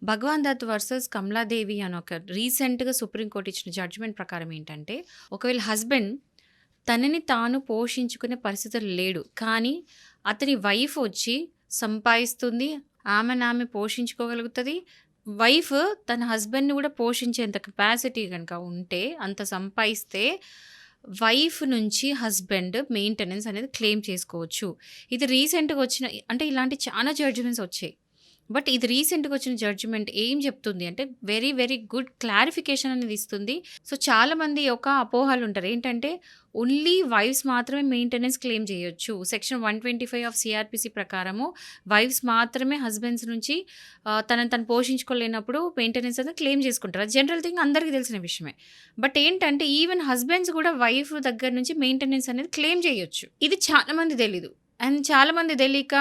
భగవాన్ Dutt versus Kamaladevi అని ఒక రీసెంట్‌గా సుప్రీం కోర్ట్ ఇచ్చిన జడ్జిమెంట్ ప్రకారం ఏంటంటే, ఒకవేళ హస్బెండ్ తనని తాను పోషించుకునే పరిస్థితుల్లో లేడు. కానీ అతని వైఫ్ వచ్చి సంపాదిస్తుంది. ఆమెనామె పోషించుకోగలుగుతది. వైఫ్ తన హస్బెండ్‌ని కూడా పోషించేంత కెపాసిటీ గనక ఉంటే, అంత సంపాదిస్తే వైఫ్ నుంచి హస్బెండ్ మెయింటెనెన్స్ అనేది క్లెయిమ్ చేసుకోవచ్చు. ఇది రీసెంట్‌గా వచ్చిన అంటే ఇలాంటి చాలా జడ్జిమెంట్స్ వచ్చాయి. బట్ ఇది రీసెంట్‌గా వచ్చిన జడ్జిమెంట్ ఏం చెప్తుంది అంటే వెరీ, వెరీ గుడ్ క్లారిఫికేషన్ అనేది ఇస్తుంది. సో, చాలామంది ఒక అపోహలుంటారు. ఏంటంటే ఓన్లీ వైఫ్స్ మాత్రమే మెయింటెనెన్స్ క్లెయిమ్ చేయొచ్చు. సెక్షన్ 125 ఆఫ్ సీఆర్‌పీసీ ప్రకారము వైఫ్స్ మాత్రమే హస్బెండ్స్ నుంచి తనని తను పోషించుకోలేనప్పుడు మెయింటెనెన్స్ అనేది క్లెయిమ్ చేసుకుంటారు. అది జనరల్ థింగ్, అందరికీ తెలిసిన విషయమే. బట్ ఏంటంటే ఈవెన్ హస్బెండ్స్ కూడా వైఫ్ దగ్గర నుంచి మెయింటెనెన్స్ అనేది క్లెయిమ్ చేయొచ్చు. ఇది చాలామంది తెలీదు. అండ్ చాలామంది తెలియక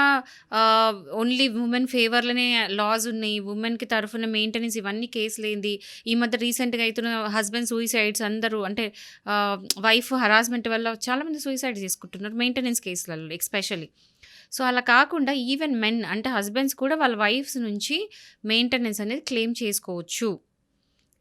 ఓన్లీ వుమెన్ ఫేవర్‌లోనే లాస్ ఉన్నాయి. వుమెన్‌కి తరఫున మెయింటెనెన్స్ ఇవన్నీ కేసులేంది. ఈ మధ్య రీసెంట్‌గా అయితున్న హస్బెండ్ సూసైడ్స్ అందరూ అంటే వైఫ్ హరాస్మెంట్ వల్ల చాలామంది సూసైడ్ చేసుకుంటున్నారు మెయింటెనెన్స్ కేసులలో ఎస్పెషల్లీ. సో, అలా కాకుండా ఈవెన్ మెన్ అంటే హస్బెండ్స్ కూడా వాళ్ళ వైఫ్స్ నుంచి మెయింటెనెన్స్ అనేది క్లెయిమ్ చేసుకోవచ్చు.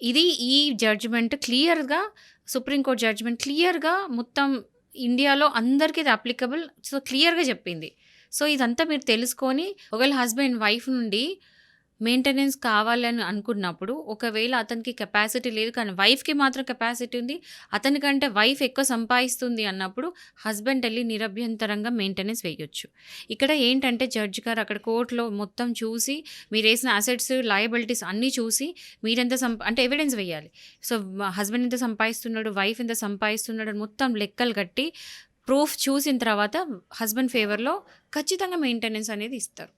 ఇది ఈ జడ్జిమెంట్ క్లియర్‌గా, సుప్రీంకోర్ట్ జడ్జిమెంట్ క్లియర్‌గా మొత్తం ఇండియాలో అందరికి ఇది అప్లికబుల్. సో, క్లియర్‌గా చెప్పింది. సో, ఇదంతా మీరు తెలుసుకొని ఒకవేళ హస్బెండ్ వైఫ్ నుండి మెయింటెనెన్స్ కావాలని అనుకున్నప్పుడు, ఒకవేళ అతనికి కెపాసిటీ లేదు కానీ వైఫ్‌కి మాత్రం కెపాసిటీ ఉంది. అతనికంటే వైఫ్ ఎక్కువ సంపాదిస్తుంది అన్నప్పుడు హస్బెండ్ ఎళ్లి నిరభ్యంతరంగా మెయింటెనెన్స్ వేయొచ్చు. ఇక్కడ ఏంటంటే జడ్జ్ గారు అక్కడ కోర్ట్‌లో మొత్తం చూసి, మీరేసిన అసెట్స్, లయబిలిటీస్ అన్నీ చూసి మీరెంత అంటే ఎవిడెన్స్ వేయాలి. సో, హస్బెండ్ ఎంత సంపాదిస్తున్నాడు, వైఫ్ ఎంత సంపాదిస్తున్నాడు అని మొత్తం లెక్కలు కట్టి, ప్రూఫ్ చూసిన తర్వాత హస్బెండ్ ఫేవర్‌లో ఖచ్చితంగా మెయింటెనెన్స్ అనేది ఇస్తారు.